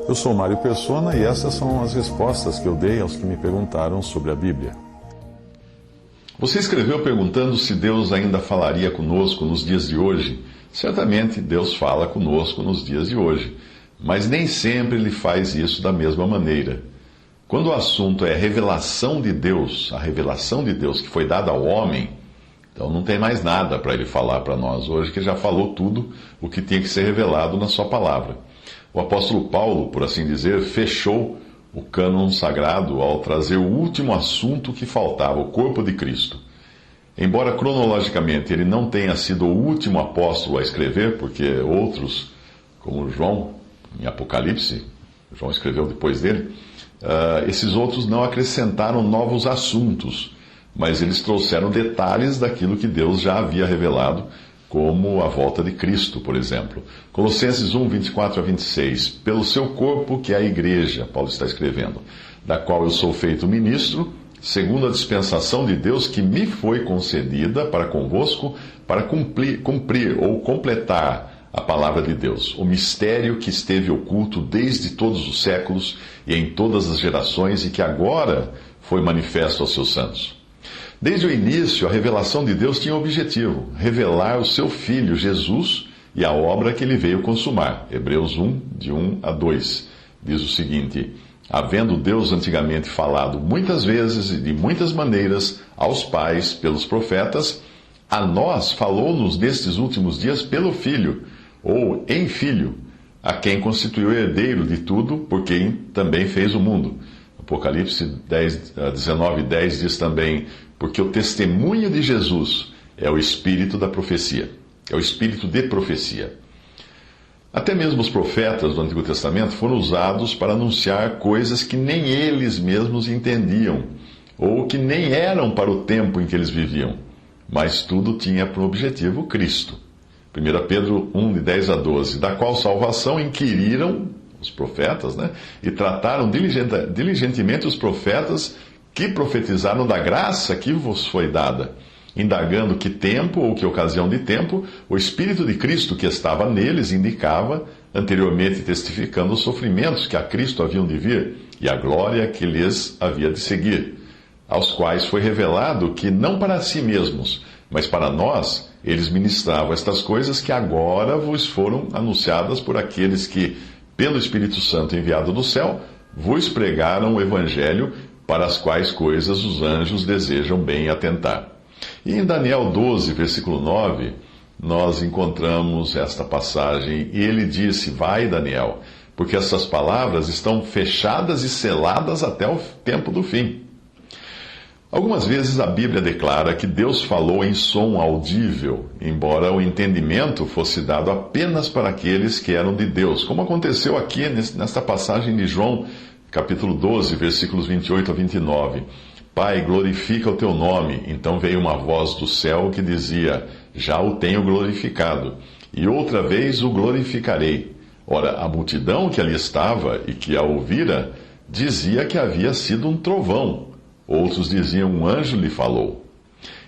Eu sou Mário Persona e essas são as respostas que eu dei aos que me perguntaram sobre a Bíblia. Você escreveu perguntando se Deus ainda falaria conosco nos dias de hoje. Certamente Deus fala conosco nos dias de hoje, mas nem sempre Ele faz isso da mesma maneira. Quando o assunto é a revelação de Deus que foi dada ao homem, então não tem mais nada para Ele falar para nós hoje, que já falou tudo o que tinha que ser revelado na sua palavra. O apóstolo Paulo, por assim dizer, fechou o cânon sagrado ao trazer o último assunto que faltava, o corpo de Cristo. Embora cronologicamente ele não tenha sido o último apóstolo a escrever, porque outros, como João, em Apocalipse, João escreveu depois dele, esses outros não acrescentaram novos assuntos, mas eles trouxeram detalhes daquilo que Deus já havia revelado, como a volta de Cristo, por exemplo. Colossenses 1, 24 a 26. Pelo seu corpo, que é a igreja, Paulo está escrevendo, da qual eu sou feito ministro, segundo a dispensação de Deus que me foi concedida para convosco, para cumprir ou completar a palavra de Deus, o mistério que esteve oculto desde todos os séculos e em todas as gerações e que agora foi manifesto aos seus santos. Desde o início, a revelação de Deus tinha o objetivo: revelar o seu Filho, Jesus, e a obra que ele veio consumar. Hebreus 1, de 1 a 2, diz o seguinte: havendo Deus antigamente falado muitas vezes e de muitas maneiras aos pais pelos profetas, a nós falou-nos nestes últimos dias pelo Filho, ou em Filho, a quem constituiu herdeiro de tudo, por quem também fez o mundo. Apocalipse 19:10 diz também: porque o testemunho de Jesus é o espírito da profecia, é o espírito de profecia. Até mesmo os profetas do Antigo Testamento foram usados para anunciar coisas que nem eles mesmos entendiam, ou que nem eram para o tempo em que eles viviam, mas tudo tinha por objetivo Cristo. 1 Pedro 1, de 10 a 12, da qual salvação inquiriram os profetas, e trataram diligentemente os profetas que profetizaram da graça que vos foi dada, indagando que tempo ou que ocasião de tempo o Espírito de Cristo que estava neles indicava, anteriormente testificando os sofrimentos que a Cristo haviam de vir e a glória que lhes havia de seguir, aos quais foi revelado que não para si mesmos, mas para nós, eles ministravam estas coisas que agora vos foram anunciadas por aqueles que, pelo Espírito Santo enviado do céu, vos pregaram o Evangelho, para as quais coisas os anjos desejam bem atentar. E em Daniel 12, versículo 9, nós encontramos esta passagem, e ele disse: vai, Daniel, porque essas palavras estão fechadas e seladas até o tempo do fim. Algumas vezes a Bíblia declara que Deus falou em som audível, embora o entendimento fosse dado apenas para aqueles que eram de Deus, como aconteceu aqui nesta passagem de João, capítulo 12, versículos 28 a 29. Pai, glorifica o teu nome. Então veio uma voz do céu que dizia: já o tenho glorificado, e outra vez o glorificarei. Ora, a multidão que ali estava e que a ouvira dizia que havia sido um trovão. Outros diziam: um anjo lhe falou.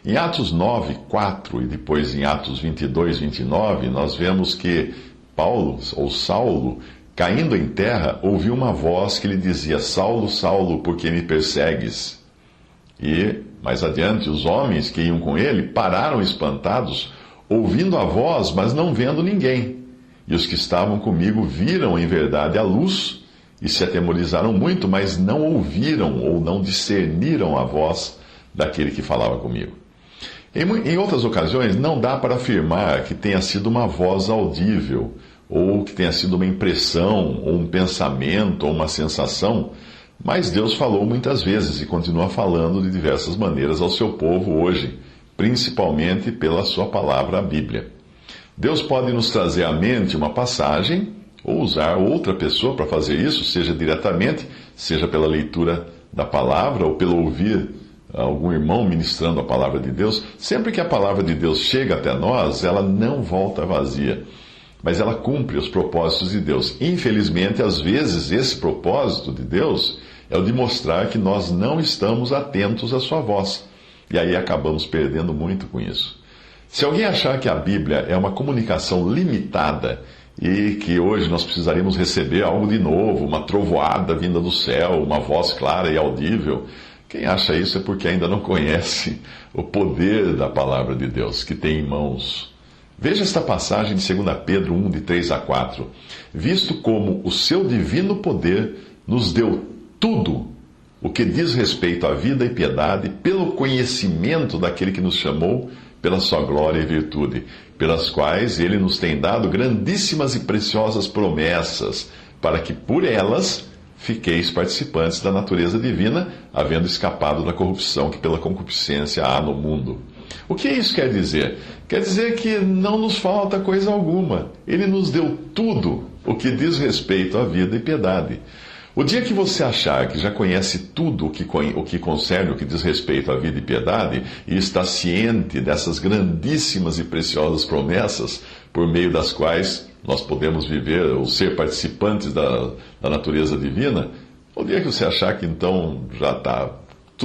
Em Atos 9, 4 e depois em Atos 22, 29, nós vemos que Paulo, ou Saulo, caindo em terra, ouviu uma voz que lhe dizia: Saulo, Saulo, por que me persegues? E, mais adiante, os homens que iam com ele pararam espantados, ouvindo a voz, mas não vendo ninguém. E os que estavam comigo viram em verdade a luz e se atemorizaram muito, mas não ouviram ou não discerniram a voz daquele que falava comigo. Em outras ocasiões, não dá para afirmar que tenha sido uma voz audível, ou que tenha sido uma impressão, ou um pensamento, ou uma sensação, mas Deus falou muitas vezes e continua falando de diversas maneiras ao seu povo hoje, principalmente pela sua palavra, a Bíblia. Deus pode nos trazer à mente uma passagem, ou usar outra pessoa para fazer isso, seja diretamente, seja pela leitura da palavra, ou pelo ouvir algum irmão ministrando a palavra de Deus. Sempre que a palavra de Deus chega até nós, ela não volta vazia, mas ela cumpre os propósitos de Deus. Infelizmente, às vezes, esse propósito de Deus é o de mostrar que nós não estamos atentos à sua voz. E aí acabamos perdendo muito com isso. Se alguém achar que a Bíblia é uma comunicação limitada e que hoje nós precisaríamos receber algo de novo, uma trovoada vinda do céu, uma voz clara e audível. Quem acha isso é porque ainda não conhece o poder da palavra de Deus que tem em mãos. Veja esta passagem de 2 Pedro 1, de 3 a 4. Visto como o seu divino poder nos deu tudo o que diz respeito à vida e piedade, pelo conhecimento daquele que nos chamou, pela sua glória e virtude, pelas quais ele nos tem dado grandíssimas e preciosas promessas, para que por elas fiqueis participantes da natureza divina, havendo escapado da corrupção que pela concupiscência há no mundo. O que isso quer dizer? Quer dizer que não nos falta coisa alguma. Ele nos deu tudo o que diz respeito à vida e piedade. O dia que você achar que já conhece tudo o que concerne, o que diz respeito à vida e piedade, e está ciente dessas grandíssimas e preciosas promessas, por meio das quais nós podemos viver ou ser participantes da natureza divina, o dia que você achar que então já está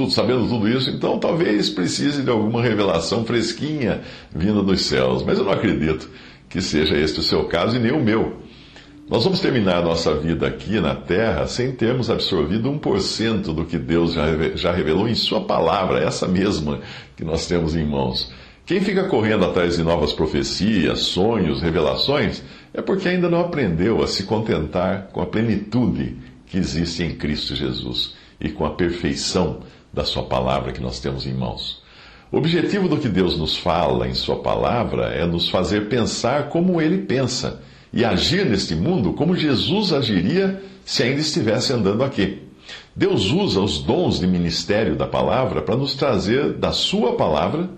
sabendo tudo isso, então talvez precise de alguma revelação fresquinha vinda dos céus. Mas eu não acredito que seja este o seu caso e nem o meu. Nós vamos terminar a nossa vida aqui na Terra sem termos absorvido 1% do que Deus já revelou em Sua palavra, essa mesma que nós temos em mãos. Quem fica correndo atrás de novas profecias, sonhos, revelações, é porque ainda não aprendeu a se contentar com a plenitude que existe em Cristo Jesus e com a perfeição da Sua palavra que nós temos em mãos. O objetivo do que Deus nos fala em Sua palavra é nos fazer pensar como Ele pensa e agir neste mundo como Jesus agiria se ainda estivesse andando aqui. Deus usa os dons de ministério da palavra para nos trazer da Sua palavra,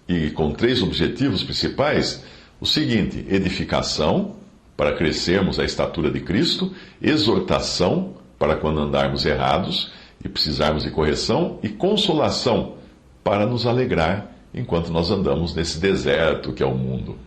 e com 3 objetivos principais: o seguinte: edificação, para crescermos à estatura de Cristo; exortação, para quando andarmos errados e precisarmos de correção; e consolação, para nos alegrar enquanto nós andamos nesse deserto que é o mundo.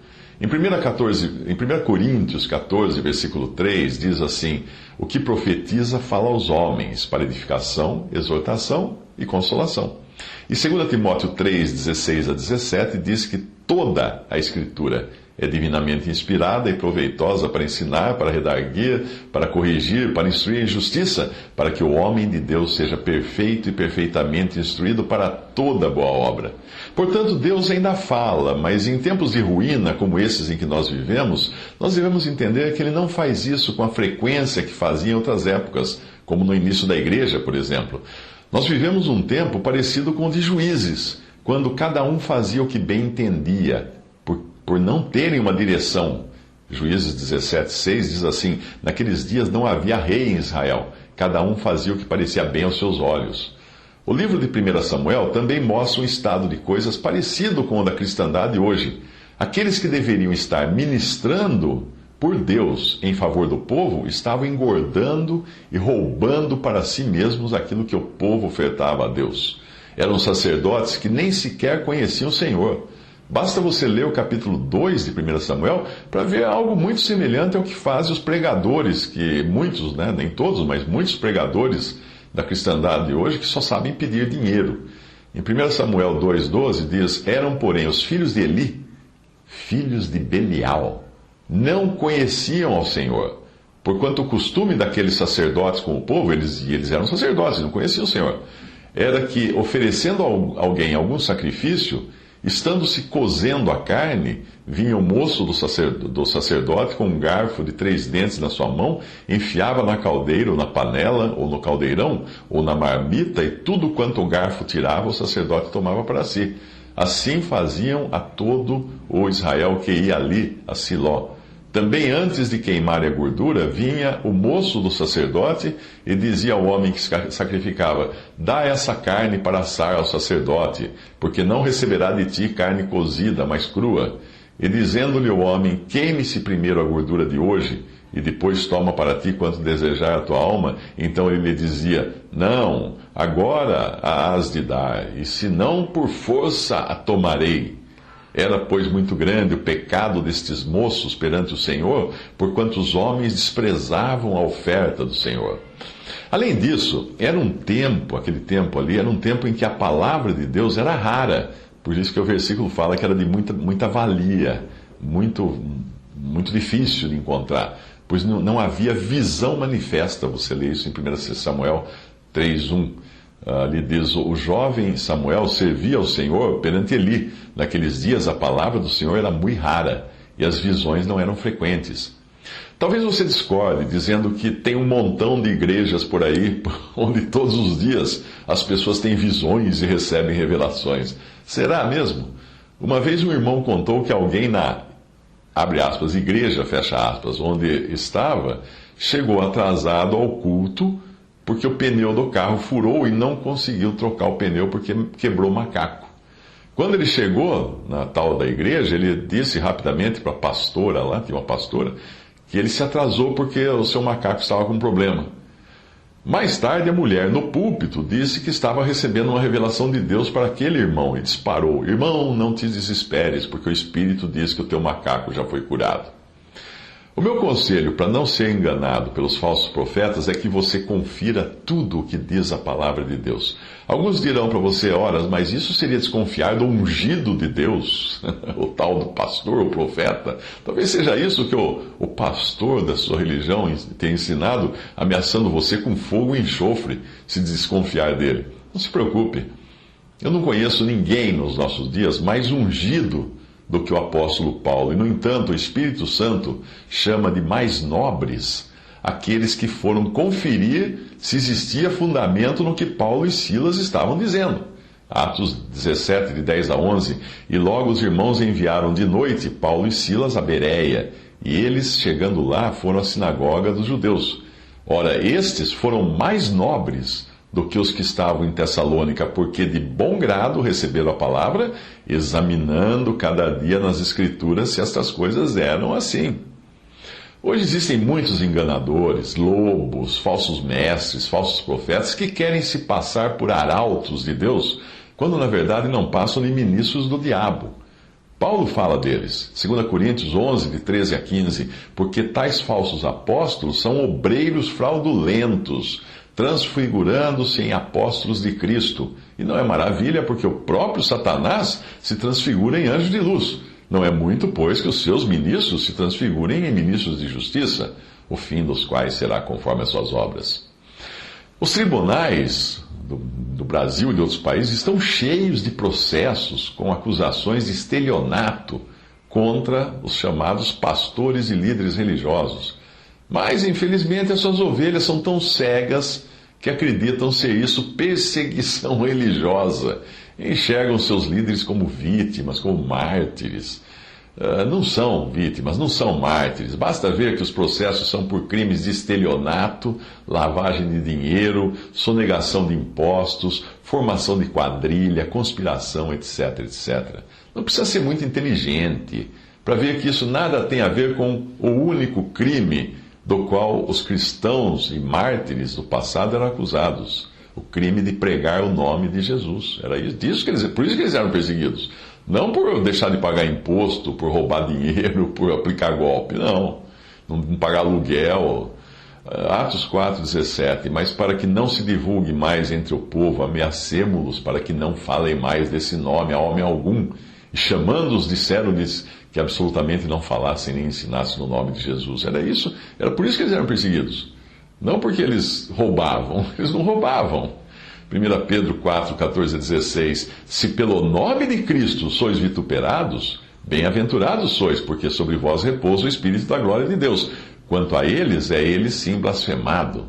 Em 1 Coríntios 14, versículo 3, diz assim: o que profetiza fala aos homens, para edificação, exortação e consolação. E 2 Timóteo 3, 16 a 17, diz que toda a Escritura é divinamente inspirada e proveitosa para ensinar, para redarguir, para corrigir, para instruir em justiça, para que o homem de Deus seja perfeito e perfeitamente instruído para toda boa obra. Portanto, Deus ainda fala, mas em tempos de ruína como esses em que nós vivemos, nós devemos entender que Ele não faz isso com a frequência que fazia em outras épocas, como no início da igreja, por exemplo. Nós vivemos um tempo parecido com o de Juízes, quando cada um fazia o que bem entendia, por não terem uma direção. Juízes 17:6 diz assim: naqueles dias não havia rei em Israel, cada um fazia o que parecia bem aos seus olhos. O livro de 1 Samuel também mostra um estado de coisas parecido com o da cristandade hoje. Aqueles que deveriam estar ministrando por Deus em favor do povo estavam engordando e roubando para si mesmos aquilo que o povo ofertava a Deus. Eram sacerdotes que nem sequer conheciam o Senhor. Basta você ler o capítulo 2 de 1 Samuel para ver algo muito semelhante ao que fazem os pregadores, que muitos, nem todos, mas muitos pregadores da cristandade de hoje que só sabem pedir dinheiro. Em 1 Samuel 2,12 diz: eram, porém, os filhos de Eli, filhos de Belial, não conheciam ao Senhor, porquanto o costume daqueles sacerdotes com o povo, eles eram sacerdotes, não conheciam o Senhor, era que, oferecendo a alguém algum sacrifício, estando-se cozendo a carne, vinha o moço do sacerdote com um garfo de 3 dentes na sua mão, enfiava na caldeira, ou na panela, ou no caldeirão, ou na marmita, e tudo quanto o garfo tirava, o sacerdote tomava para si. Assim faziam a todo o Israel que ia ali, a Siló. Também antes de queimarem a gordura, vinha o moço do sacerdote e dizia ao homem que sacrificava: dá essa carne para assar ao sacerdote, porque não receberá de ti carne cozida, mas crua. E dizendo-lhe o homem: queime-se primeiro a gordura de hoje, e depois toma para ti quanto desejar a tua alma. Então ele lhe dizia: não, agora a has de dar, e se não por força a tomarei. Era, pois, muito grande o pecado destes moços perante o Senhor, porquanto os homens desprezavam a oferta do Senhor. Além disso, aquele tempo ali, era um tempo em que a palavra de Deus era rara. Por isso que o versículo fala que era de muita valia, muito muito difícil de encontrar, pois não havia visão manifesta. Você lê isso em 1 Samuel 3:1. Ali diz: o jovem Samuel servia ao Senhor perante Eli. Naqueles dias a palavra do Senhor era muito rara e as visões não eram frequentes. Talvez você discorde, dizendo que tem um montão de igrejas por aí, onde todos os dias as pessoas têm visões e recebem revelações. Será mesmo? Uma vez um irmão contou que alguém na, abre aspas, igreja, fecha aspas, onde estava, chegou atrasado ao culto porque o pneu do carro furou e não conseguiu trocar o pneu porque quebrou o macaco. Quando ele chegou na tal da igreja, ele disse rapidamente para a pastora lá, tinha uma pastora, que ele se atrasou porque o seu macaco estava com problema. Mais tarde, a mulher no púlpito disse que estava recebendo uma revelação de Deus para aquele irmão e disparou: irmão, não te desesperes, porque o Espírito diz que o teu macaco já foi curado. O meu conselho para não ser enganado pelos falsos profetas é que você confira tudo o que diz a palavra de Deus. Alguns dirão para você: ora, mas isso seria desconfiar do ungido de Deus, o tal do pastor ou profeta. Talvez seja isso que o pastor da sua religião tem ensinado, ameaçando você com fogo e enxofre, se desconfiar dele. Não se preocupe. Eu não conheço ninguém nos nossos dias mais ungido do que o apóstolo Paulo. E, no entanto, o Espírito Santo chama de mais nobres aqueles que foram conferir se existia fundamento no que Paulo e Silas estavam dizendo. Atos 17, de 10 a 11. E logo os irmãos enviaram de noite Paulo e Silas a Bereia, e eles, chegando lá, foram à sinagoga dos judeus. Ora, estes foram mais nobres do que os que estavam em Tessalônica, porque de bom grado receberam a palavra, examinando cada dia nas Escrituras se estas coisas eram assim. Hoje existem muitos enganadores, lobos, falsos mestres, falsos profetas, que querem se passar por arautos de Deus, quando na verdade não passam de ministros do diabo. Paulo fala deles, 2 Coríntios 11, de 13 a 15, porque tais falsos apóstolos são obreiros fraudulentos, transfigurando-se em apóstolos de Cristo. E não é maravilha, porque o próprio Satanás se transfigura em anjo de luz. Não é muito, pois, que os seus ministros se transfigurem em ministros de justiça, o fim dos quais será conforme as suas obras. Os tribunais do Brasil e de outros países estão cheios de processos com acusações de estelionato contra os chamados pastores e líderes religiosos. Mas, infelizmente, as suas ovelhas são tão cegas que acreditam ser isso perseguição religiosa. Enxergam seus líderes como vítimas, como mártires. Não são vítimas, não são mártires. Basta ver que os processos são por crimes de estelionato, lavagem de dinheiro, sonegação de impostos, formação de quadrilha, conspiração, etc, etc. Não precisa ser muito inteligente para ver que isso nada tem a ver com o único crime do qual os cristãos e mártires do passado eram acusados: o crime de pregar o nome de Jesus. Era disso que por isso que eles eram perseguidos. Não por deixar de pagar imposto, por roubar dinheiro, por aplicar golpe, não pagar aluguel. Atos 4,17. Mas para que não se divulgue mais entre o povo, ameacemo-los para que não falem mais desse nome a homem algum. E chamando-os, disseram-lhes que absolutamente não falassem nem ensinassem no nome de Jesus. Era por isso que eles eram perseguidos. Não porque eles roubavam, eles não roubavam. 1 Pedro 4, 14 a 16. Se pelo nome de Cristo sois vituperados, bem-aventurados sois, porque sobre vós repousa o Espírito da glória de Deus. Quanto a eles, é ele sim blasfemado,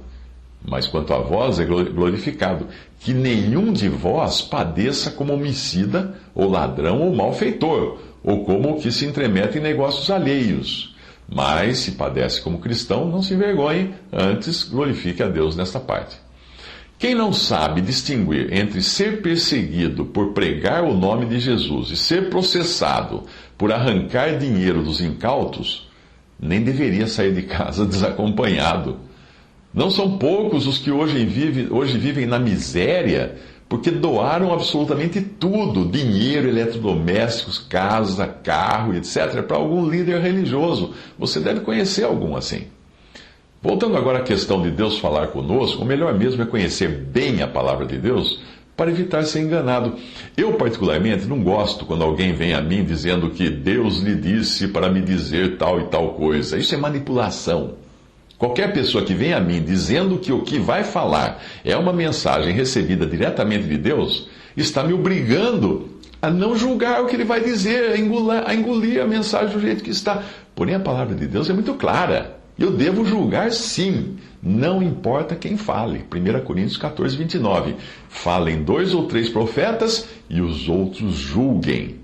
mas quanto a vós é glorificado. Que nenhum de vós padeça como homicida, ou ladrão, ou malfeitor, ou como o que se intromete em negócios alheios. Mas, se padece como cristão, não se envergonhe, antes glorifique a Deus nesta parte. Quem não sabe distinguir entre ser perseguido por pregar o nome de Jesus e ser processado por arrancar dinheiro dos incautos, nem deveria sair de casa desacompanhado. Não são poucos os que hoje vivem na miséria porque doaram absolutamente tudo, dinheiro, eletrodomésticos, casa, carro, etc., para algum líder religioso. Você deve conhecer algum assim. Voltando agora à questão de Deus falar conosco, o melhor mesmo é conhecer bem a palavra de Deus para evitar ser enganado. Eu, particularmente, não gosto quando alguém vem a mim dizendo que Deus lhe disse para me dizer tal e tal coisa. Isso é manipulação. Qualquer pessoa que vem a mim dizendo que o que vai falar é uma mensagem recebida diretamente de Deus, está me obrigando a não julgar o que ele vai dizer, a engolir a mensagem do jeito que está. Porém, a palavra de Deus é muito clara. Eu devo julgar sim, não importa quem fale. 1 Coríntios 14, 29. Falem 2 ou 3 profetas e os outros julguem.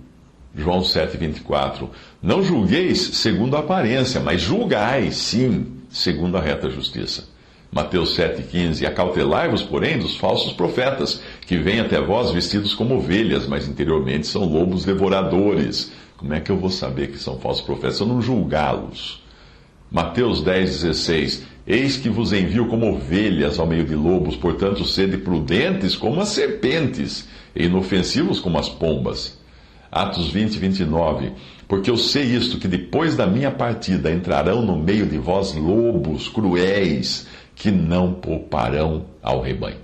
João 7, 24. Não julgueis segundo a aparência, mas julgai, sim, segundo a reta justiça. Mateus 7, 15. Acautelai-vos, porém, dos falsos profetas, que vêm até vós vestidos como ovelhas, mas interiormente são lobos devoradores. Como é que eu vou saber que são falsos profetas se eu não julgá-los? Mateus 10, 16. Eis que vos envio como ovelhas ao meio de lobos, portanto, sede prudentes como as serpentes, e inofensivos como as pombas. Atos 20, 29. Porque eu sei isto, que depois da minha partida entrarão no meio de vós lobos cruéis, que não pouparão ao rebanho.